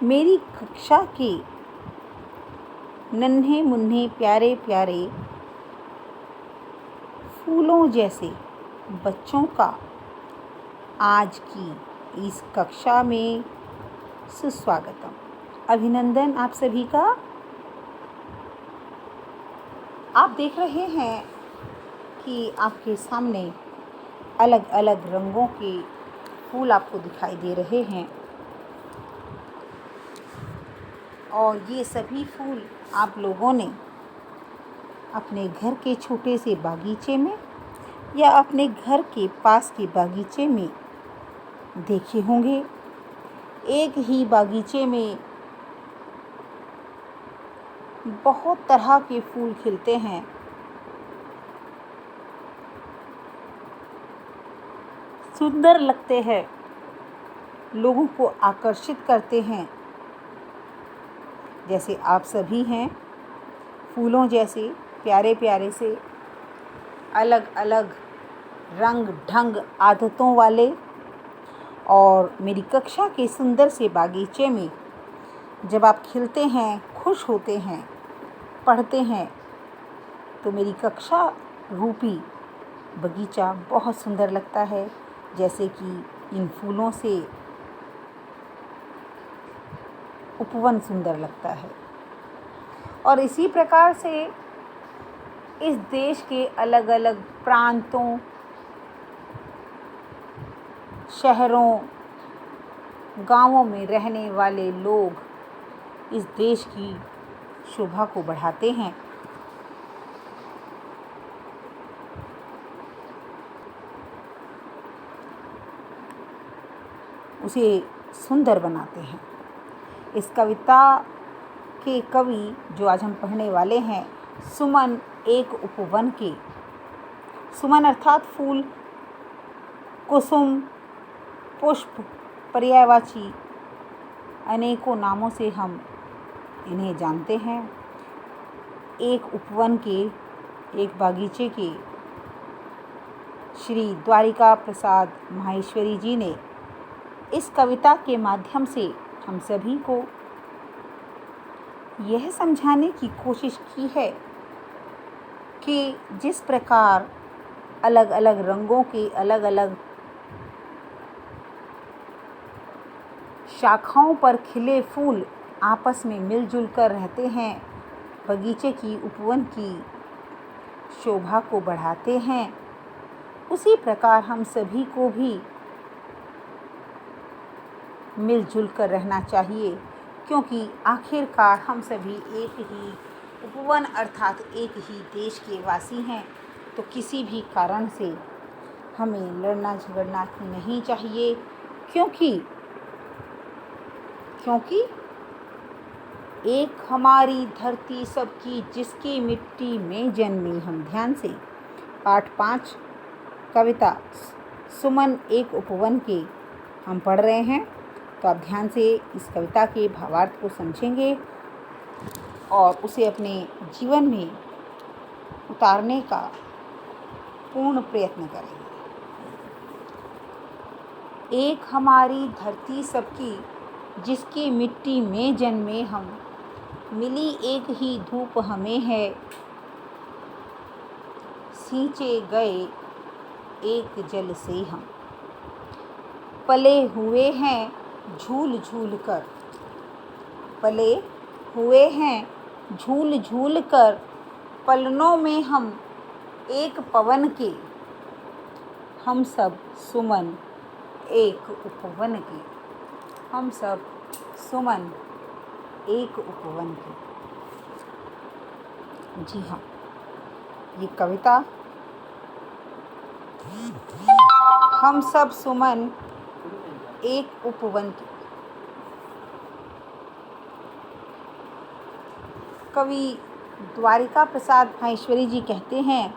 मेरी कक्षा के नन्हे मुन्ने प्यारे प्यारे फूलों जैसे बच्चों का आज की इस कक्षा में सुस्वागतम। अभिनंदन आप सभी का। आप देख रहे हैं कि आपके सामने अलग अलग रंगों के फूल आपको दिखाई दे रहे हैं और ये सभी फूल आप लोगों ने अपने घर के छोटे से बागीचे में या अपने घर के पास के बागीचे में देखे होंगे। एक ही बागीचे में बहुत तरह के फूल खिलते हैं। सुंदर लगते हैं, लोगों को आकर्षित करते हैं। जैसे आप सभी हैं, फूलों जैसे प्यारे प्यारे से अलग अलग रंग ढंग आदतों वाले, और मेरी कक्षा के सुंदर से बागीचे में जब आप खिलते हैं, खुश होते हैं, पढ़ते हैं, तो मेरी कक्षा रूपी बगीचा बहुत सुंदर लगता है। जैसे कि इन फूलों से उपवन सुंदर लगता है। और इसी प्रकार से इस देश के अलग अलग प्रांतों, शहरों, गांवों में रहने वाले लोग इस देश की शोभा को बढ़ाते हैं। उसे सुंदर बनाते हैं। इस कविता के कवि जो आज हम पढ़ने वाले हैं, सुमन एक उपवन के। सुमन अर्थात फूल, कुसुम, पुष्प, पर्यायवाची अनेकों नामों से हम इन्हें जानते हैं। एक उपवन के, एक बागीचे के श्री द्वारिका प्रसाद माहेश्वरी जी ने इस कविता के माध्यम से हम सभी को यह समझाने की कोशिश की है कि जिस प्रकार अलग अलग रंगों के अलग अलग शाखाओं पर खिले फूल आपस में मिलजुल कर रहते हैं, बगीचे की, उपवन की शोभा को बढ़ाते हैं, उसी प्रकार हम सभी को भी मिलजुल कर रहना चाहिए। क्योंकि आखिरकार हम सभी एक ही उपवन अर्थात एक ही देश के वासी हैं। तो किसी भी कारण से हमें लड़ना झगड़ना नहीं चाहिए, क्योंकि एक हमारी धरती सबकी जिसकी मिट्टी में जन्मी हम। ध्यान से पाठ 5 कविता सुमन एक उपवन के हम पढ़ रहे हैं। तो आप ध्यान से इस कविता के भावार्थ को समझेंगे और उसे अपने जीवन में उतारने का पूर्ण प्रयत्न करेंगे। एक हमारी धरती सबकी जिसकी मिट्टी में जन्मे हम, मिली एक ही धूप हमें है, सींचे गए एक जल से हम। पले हुए हैं झूल झूल कर, पले हुए हैं झूल झूल कर, पलनों में हम एक पवन के, हम सब सुमन एक उपवन के। हम सब सुमन एक उपवन के। जी हाँ, ये कविता हम सब सुमन एक उपवन की। कवि द्वारिका प्रसाद माहेश्वरी जी कहते हैं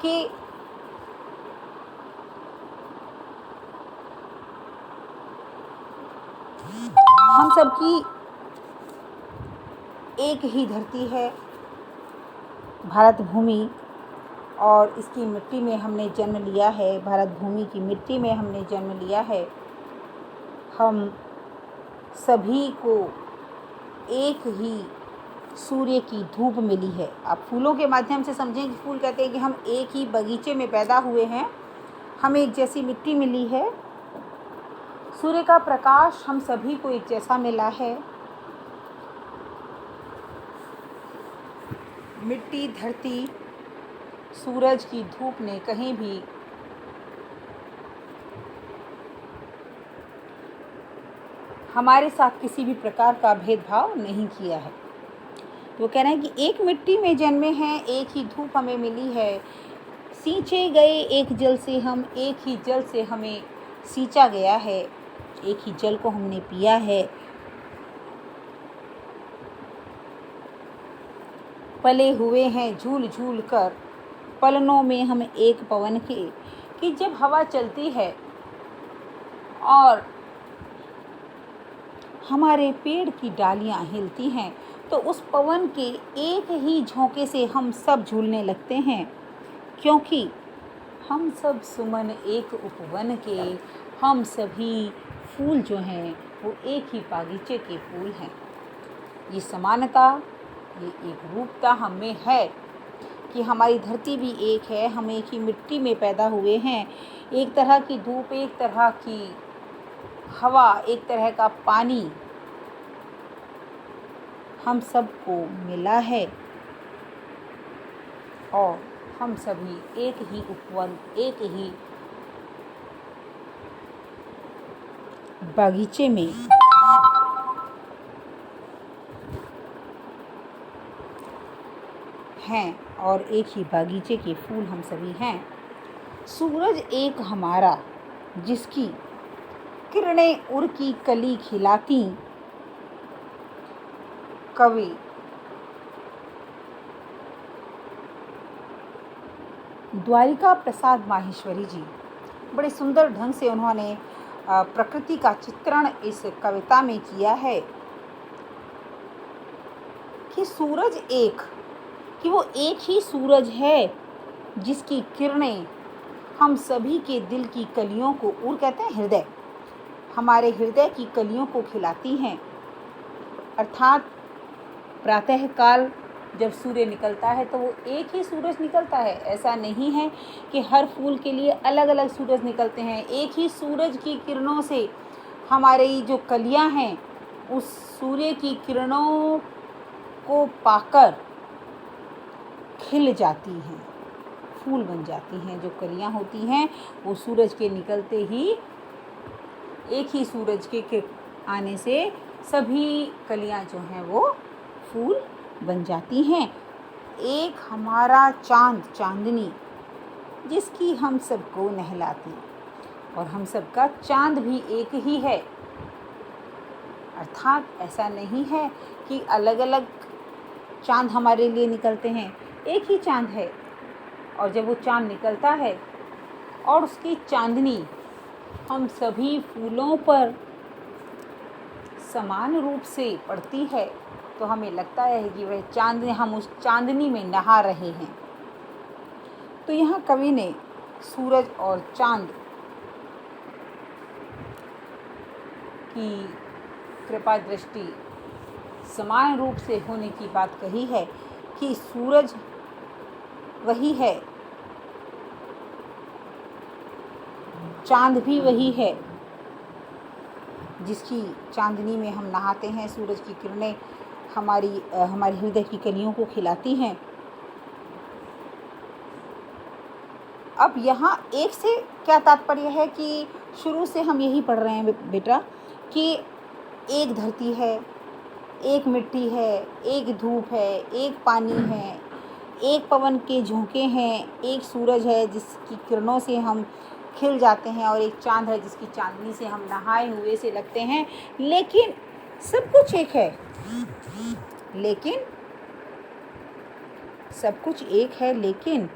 कि हम सबकी एक ही धरती है, भारत भूमि, और इसकी मिट्टी में हमने जन्म लिया है। भारत भूमि की मिट्टी में हमने जन्म लिया है। हम सभी को एक ही सूर्य की धूप मिली है। आप फूलों के माध्यम से समझें कि फूल कहते हैं कि हम एक ही बगीचे में पैदा हुए हैं, हमें एक जैसी मिट्टी मिली है, सूर्य का प्रकाश हम सभी को एक जैसा मिला है। मिट्टी, धरती, सूरज की धूप ने कहीं भी हमारे साथ किसी भी प्रकार का भेदभाव नहीं किया है। वो कह रहे हैं कि एक मिट्टी में जन्मे हैं, एक ही धूप हमें मिली है, सींचे गए एक जल से हम, एक ही जल से हमें सींचा गया है, एक ही जल को हमने पिया है। पले हुए हैं झूल झूल कर पलनों में हम एक पवन के, कि जब हवा चलती है और हमारे पेड़ की डालियां हिलती हैं तो उस पवन के एक ही झोंके से हम सब झूलने लगते हैं, क्योंकि हम सब सुमन एक उपवन के, हम सभी फूल जो हैं वो एक ही बागीचे के फूल हैं। ये समानता, ये एक रूपता हम में है कि हमारी धरती भी एक है, हम एक ही मिट्टी में पैदा हुए हैं, एक तरह की धूप, एक तरह की हवा, एक तरह का पानी हम सबको मिला है और हम सभी एक ही उपवन, एक ही बागीचे में हैं और एक ही बागीचे के फूल हम सभी हैं। सूरज एक हमारा, जिसकी किरणें उर की कली खिलाती, कवि द्वारिका प्रसाद माहेश्वरी जी बड़े सुंदर ढंग से उन्होंने प्रकृति का चित्रण इस कविता में किया है कि सूरज एक, कि वो एक ही सूरज है जिसकी किरणें हम सभी के दिल की कलियों को, उर कहते हैं हृदय, हमारे हृदय की कलियों को खिलाती हैं। अर्थात प्रातः काल जब सूर्य निकलता है तो वो एक ही सूरज निकलता है, ऐसा नहीं है कि हर फूल के लिए अलग अलग सूरज निकलते हैं। एक ही सूरज की किरणों से हमारी जो कलियां हैं उस सूर्य की किरणों को पाकर खिल जाती हैं, फूल बन जाती हैं। जो कलियां होती हैं वो सूरज के निकलते ही, एक ही सूरज के आने से सभी कलियां जो हैं वो फूल बन जाती हैं। एक हमारा चांद, चांदनी, जिसकी हम सबको नहलाती, और हम सबका चांद भी एक ही है। अर्थात ऐसा नहीं है कि अलग अलग चांद हमारे लिए निकलते हैं, एक ही चांद है। और जब वो चांद निकलता है और उसकी चांदनी हम सभी फूलों पर समान रूप से पड़ती है तो हमें लगता है कि वह चांदनी, हम उस चांदनी में नहा रहे हैं। तो यहाँ कवि ने सूरज और चांद की कृपा दृष्टि समान रूप से होने की बात कही है कि सूरज वही है, चांद भी वही है, जिसकी चांदनी में हम नहाते हैं। सूरज की किरणें हमारी हृदय की कलियों को खिलाती हैं। अब यहाँ एक से क्या तात्पर्य है कि शुरू से हम यही पढ़ रहे हैं बेटा कि एक धरती है, एक मिट्टी है, एक धूप है, एक पानी है, एक पवन के झोंके हैं, एक सूरज है जिसकी किरणों से हम खिल जाते हैं, और एक चांद है जिसकी चांदनी से हम नहाए हुए से लगते हैं। लेकिन सब कुछ एक है, सब कुछ एक है, लेकिन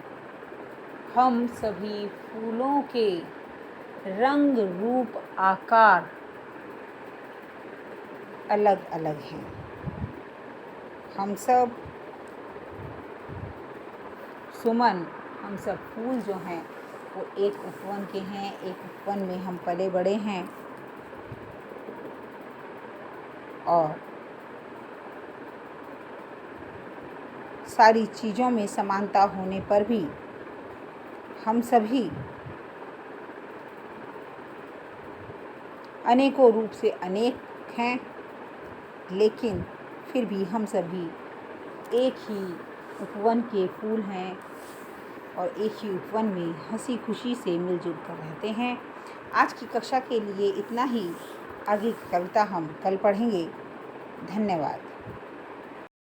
हम सभी फूलों के रंग, रूप, आकार अलग अलग हैं। हम सब सुमन, हम सब फूल जो हैं वो एक उपवन के हैं, एक उपवन में हम पले बड़े हैं। और सारी चीज़ों में समानता होने पर भी हम सभी अनेकों रूप से अनेक हैं, लेकिन फिर भी हम सभी एक ही उपवन के फूल हैं और एक ही उपवन में हंसी खुशी से मिलजुल कर रहते हैं। आज की कक्षा के लिए इतना ही। आगे की कविता हम कल पढ़ेंगे। धन्यवाद।